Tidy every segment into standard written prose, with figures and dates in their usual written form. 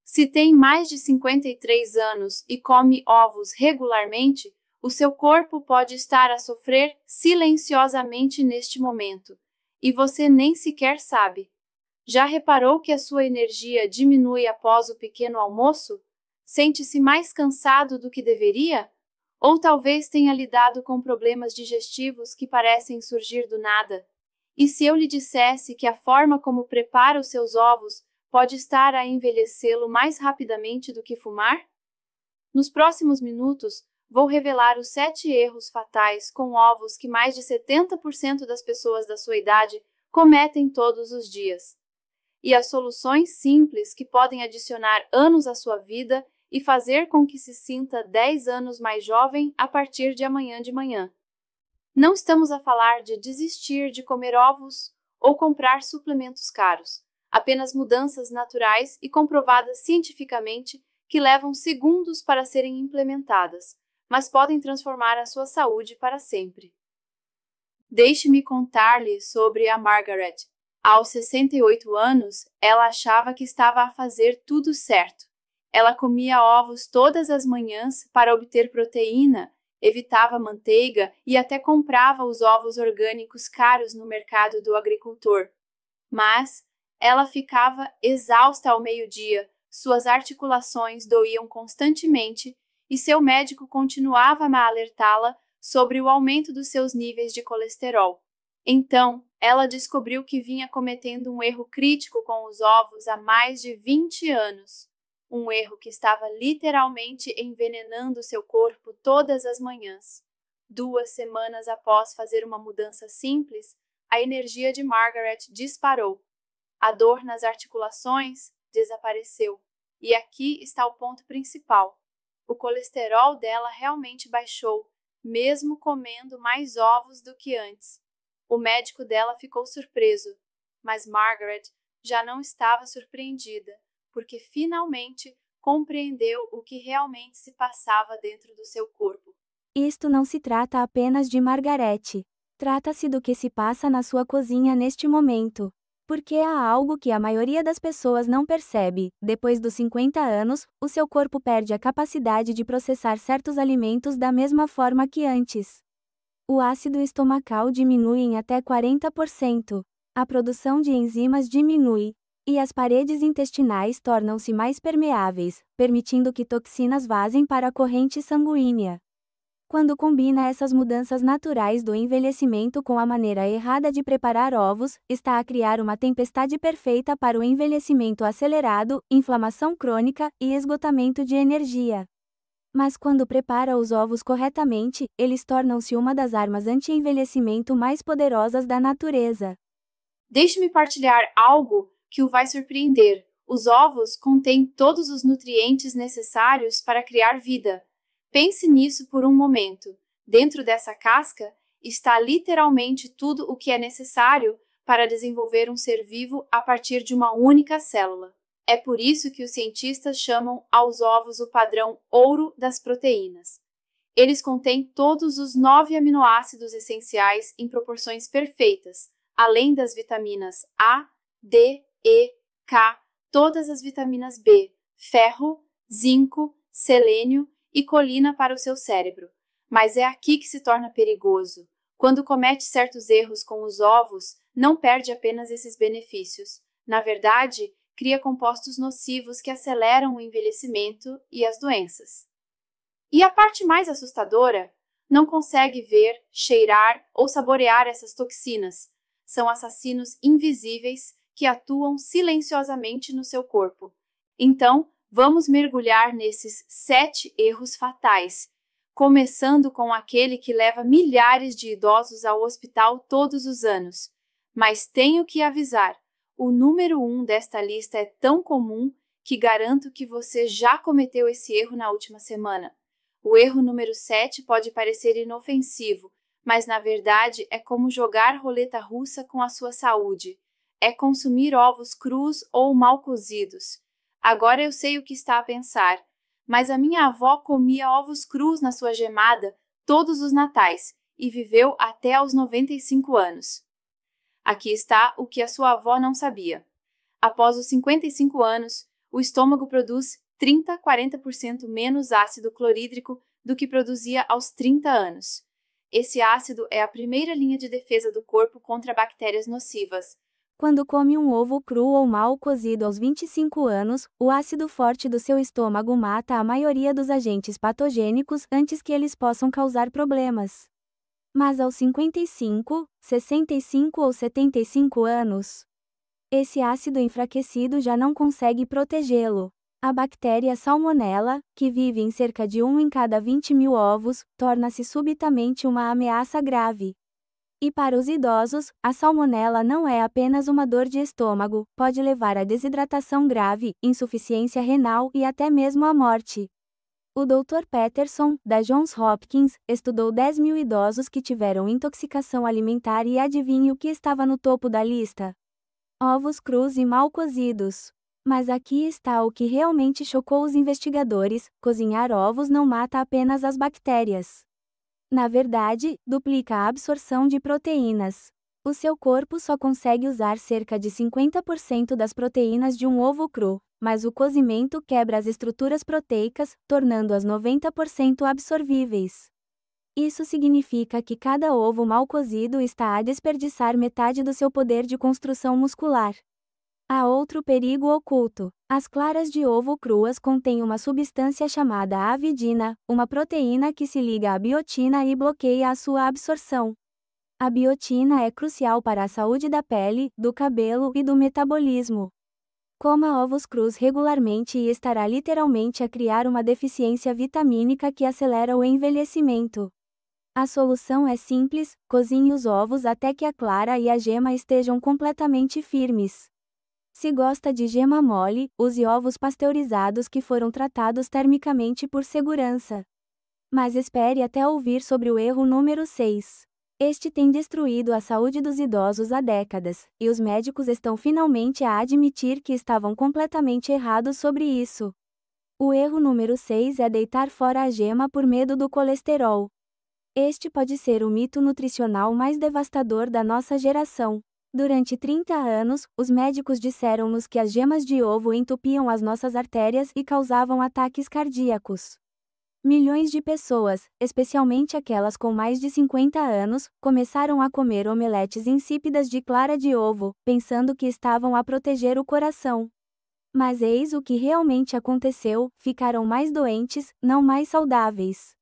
Se tem mais de 53 anos e come ovos regularmente, o seu corpo pode estar a sofrer silenciosamente neste momento, e você nem sequer sabe. Já reparou que a sua energia diminui após o pequeno almoço? Sente-se mais cansado do que deveria? Ou talvez tenha lidado com problemas digestivos que parecem surgir do nada? E se eu lhe dissesse que a forma como prepara os seus ovos pode estar a envelhecê-lo mais rapidamente do que fumar? Nos próximos minutos, vou revelar os 7 erros fatais com ovos que mais de 70% das pessoas da sua idade cometem todos os dias. E as soluções simples que podem adicionar anos à sua vida e fazer com que se sinta 10 anos mais jovem a partir de amanhã de manhã. Não estamos a falar de desistir de comer ovos ou comprar suplementos caros, apenas mudanças naturais e comprovadas cientificamente que levam segundos para serem implementadas, mas podem transformar a sua saúde para sempre. Deixe-me contar-lhe sobre a Margaret. Aos 68 anos, ela achava que estava a fazer tudo certo. Ela comia ovos todas as manhãs para obter proteína, evitava manteiga e até comprava os ovos orgânicos caros no mercado do agricultor. Mas ela ficava exausta ao meio-dia, suas articulações doíam constantemente e seu médico continuava a alertá-la sobre o aumento dos seus níveis de colesterol. Então, ela descobriu que vinha cometendo um erro crítico com os ovos há mais de 20 anos. Um erro que estava literalmente envenenando seu corpo todas as manhãs. 2 semanas após fazer uma mudança simples, a energia de Margaret disparou. A dor nas articulações desapareceu. E aqui está o ponto principal. O colesterol dela realmente baixou, mesmo comendo mais ovos do que antes. O médico dela ficou surpreso, mas Margaret já não estava surpreendida, porque finalmente compreendeu o que realmente se passava dentro do seu corpo. Isto não se trata apenas de Margarete. Trata-se do que se passa na sua cozinha neste momento. Porque há algo que a maioria das pessoas não percebe: depois dos 50 anos, o seu corpo perde a capacidade de processar certos alimentos da mesma forma que antes. O ácido estomacal diminui em até 40%. A produção de enzimas diminui. E as paredes intestinais tornam-se mais permeáveis, permitindo que toxinas vazem para a corrente sanguínea. Quando combina essas mudanças naturais do envelhecimento com a maneira errada de preparar ovos, está a criar uma tempestade perfeita para o envelhecimento acelerado, inflamação crônica e esgotamento de energia. Mas quando prepara os ovos corretamente, eles tornam-se uma das armas anti-envelhecimento mais poderosas da natureza. Deixe-me partilhar algo que o vai surpreender. Os ovos contêm todos os nutrientes necessários para criar vida. Pense nisso por um momento. Dentro dessa casca está literalmente tudo o que é necessário para desenvolver um ser vivo a partir de uma única célula. É por isso que os cientistas chamam aos ovos o padrão ouro das proteínas. Eles contêm todos os 9 aminoácidos essenciais em proporções perfeitas, além das vitaminas A, D, E, K, todas as vitaminas B, ferro, zinco, selênio e colina para o seu cérebro. Mas é aqui que se torna perigoso. Quando comete certos erros com os ovos, não perde apenas esses benefícios. Na verdade, cria compostos nocivos que aceleram o envelhecimento e as doenças. E a parte mais assustadora, não consegue ver, cheirar ou saborear essas toxinas. São assassinos invisíveis que atuam silenciosamente no seu corpo. Então, vamos mergulhar nesses 7 erros fatais, começando com aquele que leva milhares de idosos ao hospital todos os anos. Mas tenho que avisar, o número 1 desta lista é tão comum que garanto que você já cometeu esse erro na última semana. O erro número 7 pode parecer inofensivo, mas na verdade é como jogar roleta russa com a sua saúde. É consumir ovos crus ou mal cozidos. Agora eu sei o que está a pensar, mas a minha avó comia ovos crus na sua gemada todos os natais e viveu até aos 95 anos. Aqui está o que a sua avó não sabia. Após os 55 anos, o estômago produz 30 a 40% menos ácido clorídrico do que produzia aos 30 anos. Esse ácido é a primeira linha de defesa do corpo contra bactérias nocivas. Quando come um ovo cru ou mal cozido aos 25 anos, o ácido forte do seu estômago mata a maioria dos agentes patogênicos antes que eles possam causar problemas. Mas aos 55, 65 ou 75 anos, esse ácido enfraquecido já não consegue protegê-lo. A bactéria Salmonella, que vive em cerca de 1 em cada 20.000 ovos, torna-se subitamente uma ameaça grave. E para os idosos, a salmonela não é apenas uma dor de estômago, pode levar a desidratação grave, insuficiência renal e até mesmo à morte. O Dr. Peterson, da Johns Hopkins, estudou 10.000 idosos que tiveram intoxicação alimentar e adivinhe o que estava no topo da lista? Ovos crus e mal cozidos. Mas aqui está o que realmente chocou os investigadores: cozinhar ovos não mata apenas as bactérias. Na verdade, duplica a absorção de proteínas. O seu corpo só consegue usar cerca de 50% das proteínas de um ovo cru, mas o cozimento quebra as estruturas proteicas, tornando-as 90% absorvíveis. Isso significa que cada ovo mal cozido está a desperdiçar metade do seu poder de construção muscular. Há outro perigo oculto. As claras de ovo cruas contêm uma substância chamada avidina, uma proteína que se liga à biotina e bloqueia a sua absorção. A biotina é crucial para a saúde da pele, do cabelo e do metabolismo. Coma ovos crus regularmente e estará literalmente a criar uma deficiência vitamínica que acelera o envelhecimento. A solução é simples: cozinhe os ovos até que a clara e a gema estejam completamente firmes. Se gosta de gema mole, use ovos pasteurizados que foram tratados termicamente por segurança. Mas espere até ouvir sobre o erro número 6. Este tem destruído a saúde dos idosos há décadas, e os médicos estão finalmente a admitir que estavam completamente errados sobre isso. O erro número 6 é deitar fora a gema por medo do colesterol. Este pode ser o mito nutricional mais devastador da nossa geração. Durante 30 anos, os médicos disseram-nos que as gemas de ovo entupiam as nossas artérias e causavam ataques cardíacos. Milhões de pessoas, especialmente aquelas com mais de 50 anos, começaram a comer omeletes insípidas de clara de ovo, pensando que estavam a proteger o coração. Mas eis o que realmente aconteceu: ficaram mais doentes, não mais saudáveis.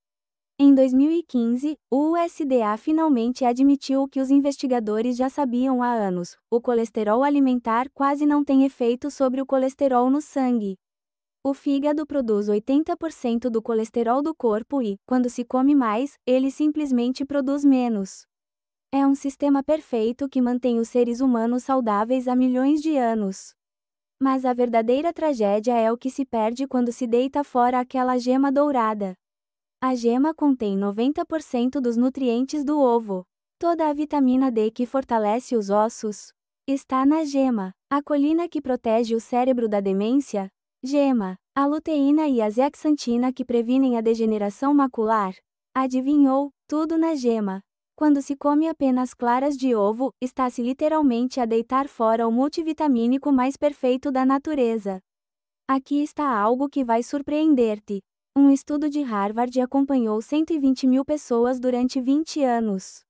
Em 2015, o USDA finalmente admitiu o que os investigadores já sabiam há anos: o colesterol alimentar quase não tem efeito sobre o colesterol no sangue. O fígado produz 80% do colesterol do corpo e, quando se come mais, ele simplesmente produz menos. É um sistema perfeito que mantém os seres humanos saudáveis há milhões de anos. Mas a verdadeira tragédia é o que se perde quando se deita fora aquela gema dourada. A gema contém 90% dos nutrientes do ovo. Toda a vitamina D que fortalece os ossos está na gema. A colina que protege o cérebro da demência? Gema. A luteína e a zeaxantina que previnem a degeneração macular? Adivinhou? Tudo na gema. Quando se come apenas claras de ovo, está-se literalmente a deitar fora o multivitamínico mais perfeito da natureza. Aqui está algo que vai surpreender-te. Um estudo de Harvard acompanhou 120.000 pessoas durante 20 anos.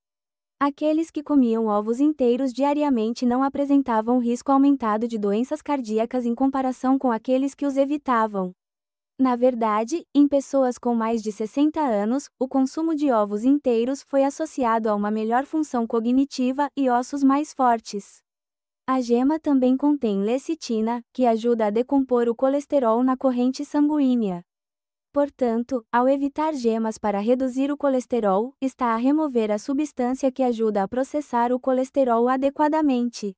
Aqueles que comiam ovos inteiros diariamente não apresentavam risco aumentado de doenças cardíacas em comparação com aqueles que os evitavam. Na verdade, em pessoas com mais de 60 anos, o consumo de ovos inteiros foi associado a uma melhor função cognitiva e ossos mais fortes. A gema também contém lecitina, que ajuda a decompor o colesterol na corrente sanguínea. Portanto, ao evitar gemas para reduzir o colesterol, está a remover a substância que ajuda a processar o colesterol adequadamente.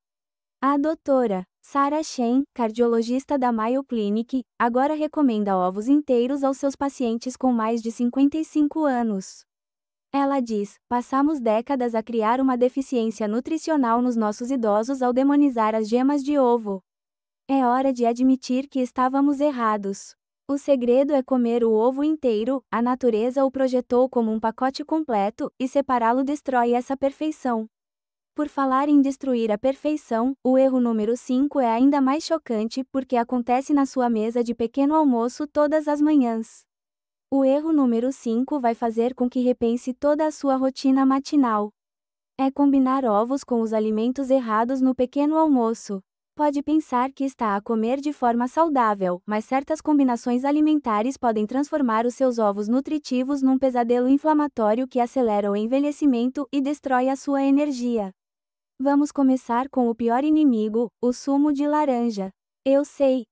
A doutora Sarah Shen, cardiologista da Mayo Clinic, agora recomenda ovos inteiros aos seus pacientes com mais de 55 anos. Ela diz: passamos décadas a criar uma deficiência nutricional nos nossos idosos ao demonizar as gemas de ovo. É hora de admitir que estávamos errados. O segredo é comer o ovo inteiro. A natureza o projetou como um pacote completo, e separá-lo destrói essa perfeição. Por falar em destruir a perfeição, o erro número 5 é ainda mais chocante porque acontece na sua mesa de pequeno almoço todas as manhãs. O erro número 5 vai fazer com que repense toda a sua rotina matinal. É combinar ovos com os alimentos errados no pequeno almoço. Pode pensar que está a comer de forma saudável, mas certas combinações alimentares podem transformar os seus ovos nutritivos num pesadelo inflamatório que acelera o envelhecimento e destrói a sua energia. Vamos começar com o pior inimigo, o sumo de laranja. Eu sei.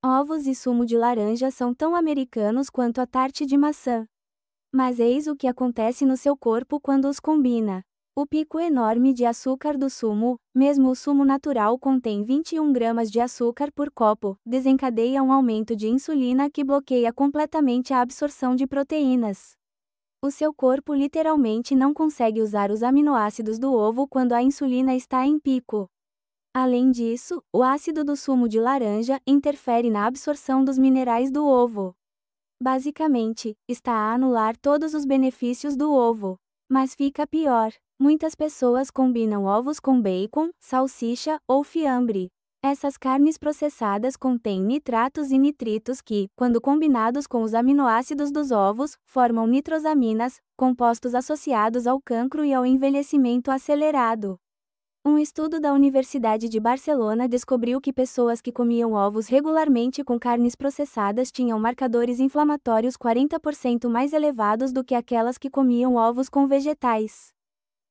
Ovos e sumo de laranja são tão americanos quanto a tarte de maçã. Mas eis o que acontece no seu corpo quando os combina. O pico enorme de açúcar do sumo, mesmo o sumo natural contém 21 gramas de açúcar por copo, desencadeia um aumento de insulina que bloqueia completamente a absorção de proteínas. O seu corpo literalmente não consegue usar os aminoácidos do ovo quando a insulina está em pico. Além disso, o ácido do sumo de laranja interfere na absorção dos minerais do ovo. Basicamente, está a anular todos os benefícios do ovo. Mas fica pior. Muitas pessoas combinam ovos com bacon, salsicha ou fiambre. Essas carnes processadas contêm nitratos e nitritos que, quando combinados com os aminoácidos dos ovos, formam nitrosaminas, compostos associados ao cancro e ao envelhecimento acelerado. Um estudo da Universidade de Barcelona descobriu que pessoas que comiam ovos regularmente com carnes processadas tinham marcadores inflamatórios 40% mais elevados do que aquelas que comiam ovos com vegetais.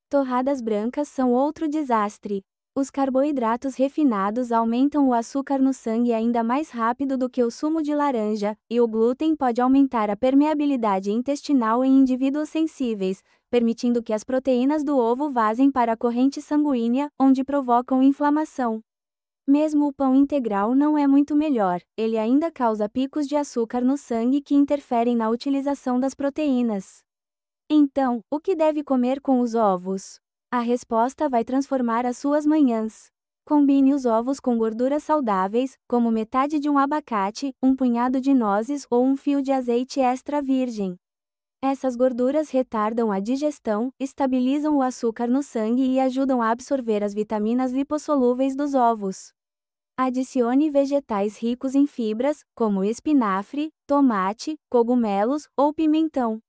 Torradas brancas são outro desastre. Os carboidratos refinados aumentam o açúcar no sangue ainda mais rápido do que o sumo de laranja, e o glúten pode aumentar a permeabilidade intestinal em indivíduos sensíveis, permitindo que as proteínas do ovo vazem para a corrente sanguínea, onde provocam inflamação. Mesmo o pão integral não é muito melhor, ele ainda causa picos de açúcar no sangue que interferem na utilização das proteínas. Então, o que deve comer com os ovos? A resposta vai transformar as suas manhãs. Combine os ovos com gorduras saudáveis, como metade de um abacate, um punhado de nozes ou um fio de azeite extra virgem. Essas gorduras retardam a digestão, estabilizam o açúcar no sangue e ajudam a absorver as vitaminas lipossolúveis dos ovos. Adicione vegetais ricos em fibras, como espinafre, tomate, cogumelos ou pimentão.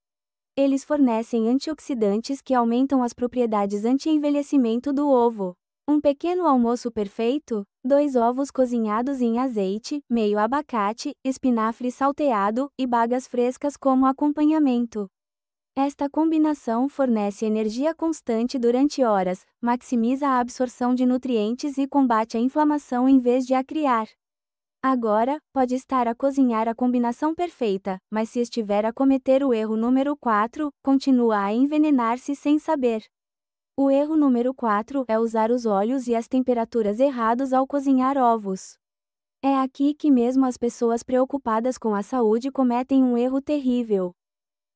Eles fornecem antioxidantes que aumentam as propriedades anti-envelhecimento do ovo. Um pequeno almoço perfeito? 2 ovos cozinhados em azeite, meio abacate, espinafre salteado e bagas frescas como acompanhamento. Esta combinação fornece energia constante durante horas, maximiza a absorção de nutrientes e combate a inflamação em vez de a criar. Agora, pode estar a cozinhar a combinação perfeita, mas se estiver a cometer o erro número 4, continua a envenenar-se sem saber. O erro número 4 é usar os óleos e as temperaturas errados ao cozinhar ovos. É aqui que mesmo as pessoas preocupadas com a saúde cometem um erro terrível.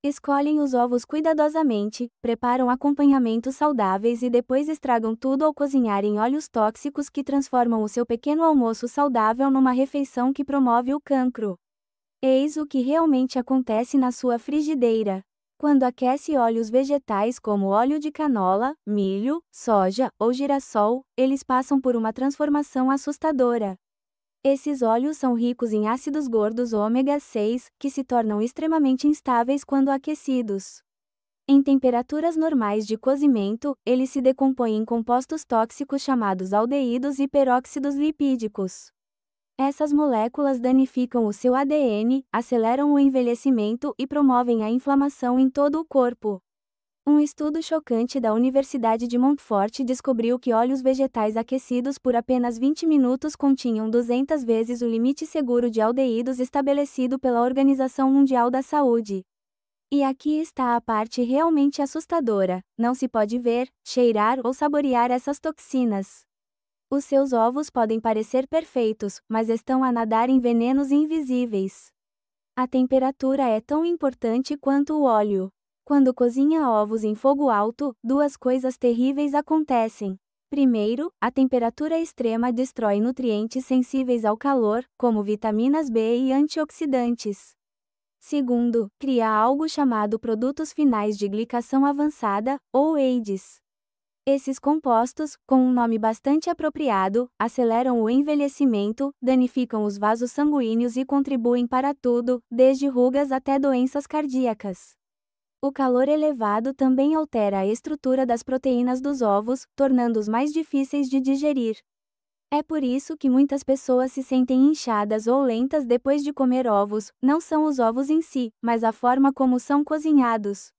Escolhem os ovos cuidadosamente, preparam acompanhamentos saudáveis e depois estragam tudo ao cozinhar em óleos tóxicos que transformam o seu pequeno almoço saudável numa refeição que promove o cancro. Eis o que realmente acontece na sua frigideira. Quando aquece óleos vegetais como óleo de canola, milho, soja ou girassol, eles passam por uma transformação assustadora. Esses óleos são ricos em ácidos gordos ômega 6, que se tornam extremamente instáveis quando aquecidos. Em temperaturas normais de cozimento, eles se decompõem em compostos tóxicos chamados aldeídos e peróxidos lipídicos. Essas moléculas danificam o seu ADN, aceleram o envelhecimento e promovem a inflamação em todo o corpo. Um estudo chocante da Universidade de Montfort descobriu que óleos vegetais aquecidos por apenas 20 minutos continham 200 vezes o limite seguro de aldeídos estabelecido pela Organização Mundial da Saúde. E aqui está a parte realmente assustadora: não se pode ver, cheirar ou saborear essas toxinas. Os seus ovos podem parecer perfeitos, mas estão a nadar em venenos invisíveis. A temperatura é tão importante quanto o óleo. Quando cozinha ovos em fogo alto, 2 coisas terríveis acontecem. Primeiro, a temperatura extrema destrói nutrientes sensíveis ao calor, como vitaminas B e antioxidantes. Segundo, cria algo chamado produtos finais de glicação avançada, ou AIDS. Esses compostos, com um nome bastante apropriado, aceleram o envelhecimento, danificam os vasos sanguíneos e contribuem para tudo, desde rugas até doenças cardíacas. O calor elevado também altera a estrutura das proteínas dos ovos, tornando-os mais difíceis de digerir. É por isso que muitas pessoas se sentem inchadas ou lentas depois de comer ovos. Não são os ovos em si, mas a forma como são cozinhados.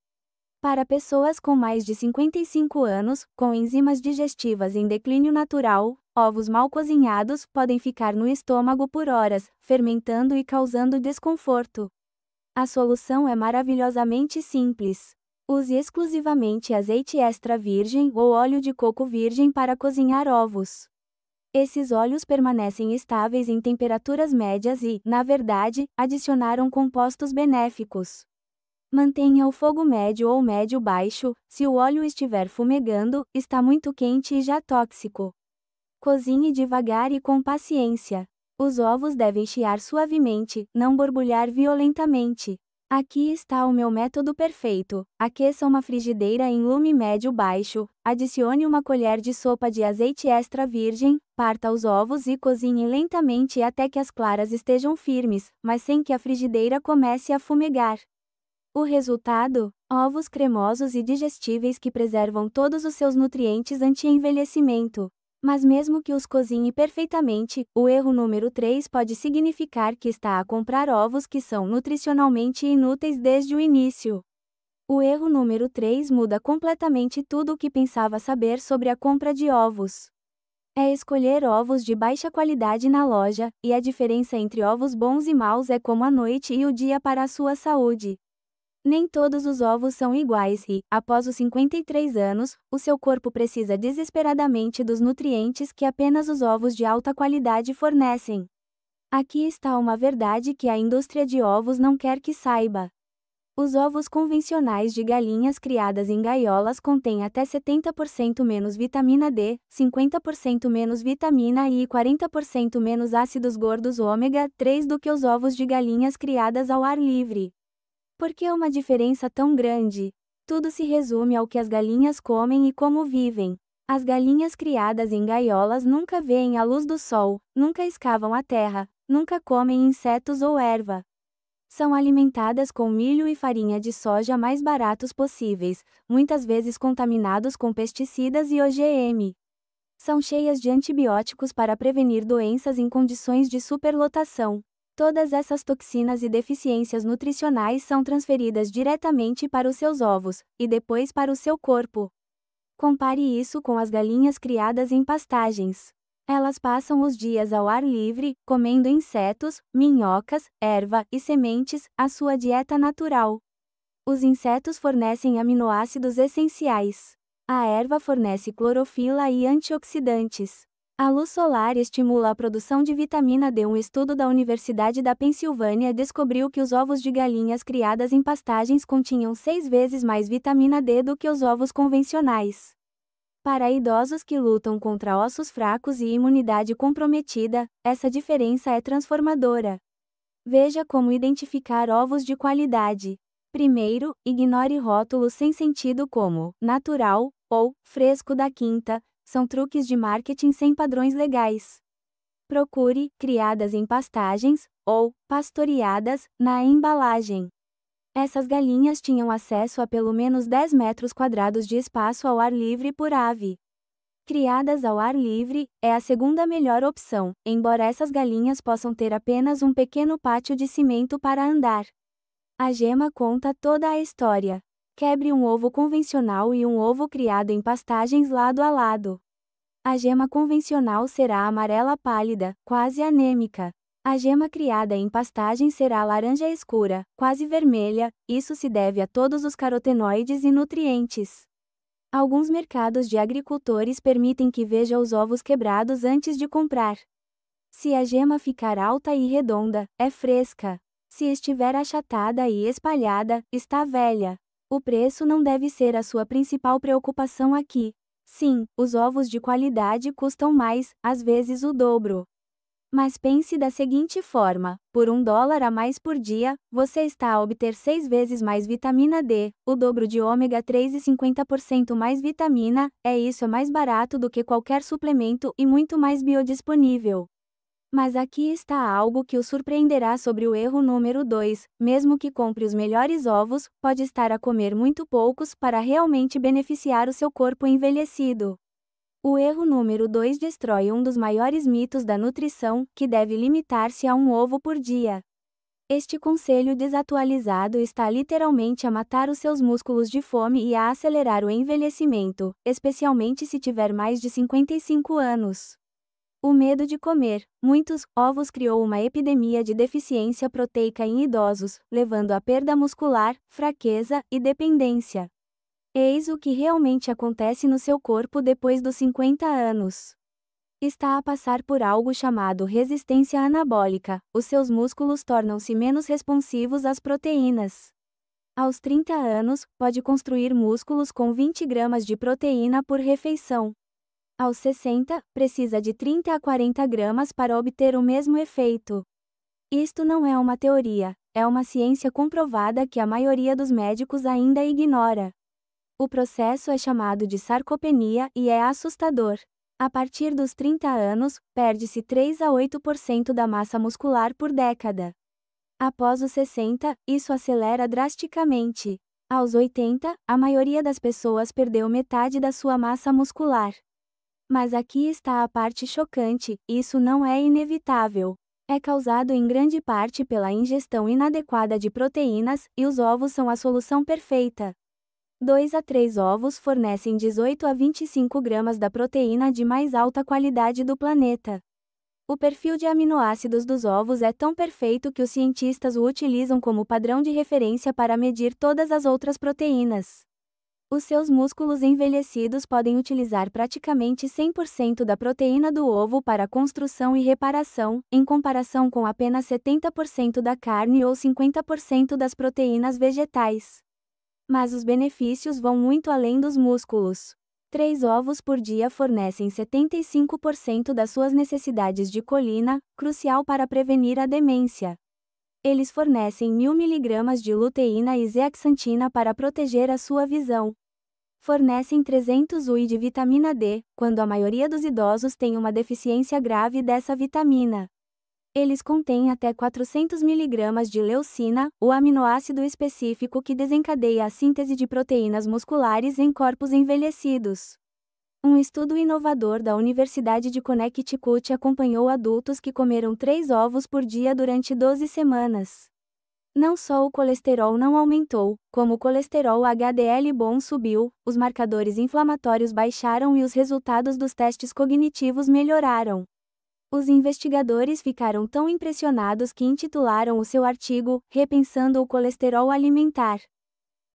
Para pessoas com mais de 55 anos, com enzimas digestivas em declínio natural, ovos mal cozinhados podem ficar no estômago por horas, fermentando e causando desconforto. A solução é maravilhosamente simples. Use exclusivamente azeite extra virgem ou óleo de coco virgem para cozinhar ovos. Esses óleos permanecem estáveis em temperaturas médias e, na verdade, adicionaram compostos benéficos. Mantenha o fogo médio ou médio-baixo. Se o óleo estiver fumegando, está muito quente e já tóxico. Cozinhe devagar e com paciência. Os ovos devem chiar suavemente, não borbulhar violentamente. Aqui está o meu método perfeito. Aqueça uma frigideira em lume médio-baixo, adicione uma colher de sopa de azeite extra virgem, parta os ovos e cozinhe lentamente até que as claras estejam firmes, mas sem que a frigideira comece a fumegar. O resultado? Ovos cremosos e digestíveis que preservam todos os seus nutrientes anti-envelhecimento. Mas mesmo que os cozinhe perfeitamente, o erro número 3 pode significar que está a comprar ovos que são nutricionalmente inúteis desde o início. O erro número 3 muda completamente tudo o que pensava saber sobre a compra de ovos. É escolher ovos de baixa qualidade na loja, e a diferença entre ovos bons e maus é como a noite e o dia para a sua saúde. Nem todos os ovos são iguais e, após os 53 anos, o seu corpo precisa desesperadamente dos nutrientes que apenas os ovos de alta qualidade fornecem. Aqui está uma verdade que a indústria de ovos não quer que saiba. Os ovos convencionais de galinhas criadas em gaiolas contêm até 70% menos vitamina D, 50% menos vitamina I e 40% menos ácidos gordos ômega 3 do que os ovos de galinhas criadas ao ar livre. Por que uma diferença tão grande? Tudo se resume ao que as galinhas comem e como vivem. As galinhas criadas em gaiolas nunca veem a luz do sol, nunca escavam a terra, nunca comem insetos ou erva. São alimentadas com milho e farinha de soja mais baratos possíveis, muitas vezes contaminados com pesticidas e OGM. São cheias de antibióticos para prevenir doenças em condições de superlotação. Todas essas toxinas e deficiências nutricionais são transferidas diretamente para os seus ovos, e depois para o seu corpo. Compare isso com as galinhas criadas em pastagens. Elas passam os dias ao ar livre, comendo insetos, minhocas, erva e sementes, a sua dieta natural. Os insetos fornecem aminoácidos essenciais. A erva fornece clorofila e antioxidantes. A luz solar estimula a produção de vitamina D. Um estudo da Universidade da Pensilvânia descobriu que os ovos de galinhas criadas em pastagens continham 6 vezes mais vitamina D do que os ovos convencionais. Para idosos que lutam contra ossos fracos e imunidade comprometida, essa diferença é transformadora. Veja como identificar ovos de qualidade. Primeiro, ignore rótulos sem sentido como natural ou fresco da quinta. São truques de marketing sem padrões legais. Procure criadas em pastagens ou pastoreadas na embalagem. Essas galinhas tinham acesso a pelo menos 10 metros quadrados de espaço ao ar livre por ave. Criadas ao ar livre é a segunda melhor opção, embora essas galinhas possam ter apenas um pequeno pátio de cimento para andar. A gema conta toda a história. Quebre um ovo convencional e um ovo criado em pastagens lado a lado. A gema convencional será amarela pálida, quase anêmica. A gema criada em pastagem será laranja escura, quase vermelha. Isso se deve a todos os carotenoides e nutrientes. Alguns mercados de agricultores permitem que veja os ovos quebrados antes de comprar. Se a gema ficar alta e redonda, é fresca. Se estiver achatada e espalhada, está velha. O preço não deve ser a sua principal preocupação aqui. Sim, os ovos de qualidade custam mais, às vezes o dobro. Mas pense da seguinte forma: por $1 a mais por dia, você está a obter 6 vezes mais vitamina D, o dobro de ômega 3 e 50% mais vitamina, isso é mais barato do que qualquer suplemento e muito mais biodisponível. Mas aqui está algo que o surpreenderá sobre o erro número 2, mesmo que compre os melhores ovos, pode estar a comer muito poucos para realmente beneficiar o seu corpo envelhecido. O erro número 2 destrói um dos maiores mitos da nutrição, que deve limitar-se a um ovo por dia. Este conselho desatualizado está literalmente a matar os seus músculos de fome e a acelerar o envelhecimento, especialmente se tiver mais de 55 anos. O medo de comer muitos ovos criou uma epidemia de deficiência proteica em idosos, levando à perda muscular, fraqueza e dependência. Eis o que realmente acontece no seu corpo depois dos 50 anos. Está a passar por algo chamado resistência anabólica, os seus músculos tornam-se menos responsivos às proteínas. Aos 30 anos, pode construir músculos com 20 gramas de proteína por refeição. Aos 60, precisa de 30 a 40 gramas para obter o mesmo efeito. Isto não é uma teoria, é uma ciência comprovada que a maioria dos médicos ainda ignora. O processo é chamado de sarcopenia e é assustador. A partir dos 30 anos, perde-se 3 a 8% da massa muscular por década. Após os 60, isso acelera drasticamente. Aos 80, a maioria das pessoas perdeu metade da sua massa muscular. Mas aqui está a parte chocante: isso não é inevitável. É causado em grande parte pela ingestão inadequada de proteínas, e os ovos são a solução perfeita. 2 a 3 ovos fornecem 18 a 25 gramas da proteína de mais alta qualidade do planeta. O perfil de aminoácidos dos ovos é tão perfeito que os cientistas o utilizam como padrão de referência para medir todas as outras proteínas. Os seus músculos envelhecidos podem utilizar praticamente 100% da proteína do ovo para construção e reparação, em comparação com apenas 70% da carne ou 50% das proteínas vegetais. Mas os benefícios vão muito além dos músculos. 3 ovos por dia fornecem 75% das suas necessidades de colina, crucial para prevenir a demência. Eles fornecem 1000 mg de luteína e zeaxantina para proteger a sua visão. Fornecem 300 UI de vitamina D, quando a maioria dos idosos tem uma deficiência grave dessa vitamina. Eles contêm até 400 mg de leucina, o aminoácido específico que desencadeia a síntese de proteínas musculares em corpos envelhecidos. Um estudo inovador da Universidade de Connecticut acompanhou adultos que comeram 3 ovos por dia durante 12 semanas. Não só o colesterol não aumentou, como o colesterol HDL bom subiu, os marcadores inflamatórios baixaram e os resultados dos testes cognitivos melhoraram. Os investigadores ficaram tão impressionados que intitularam o seu artigo Repensando o Colesterol Alimentar.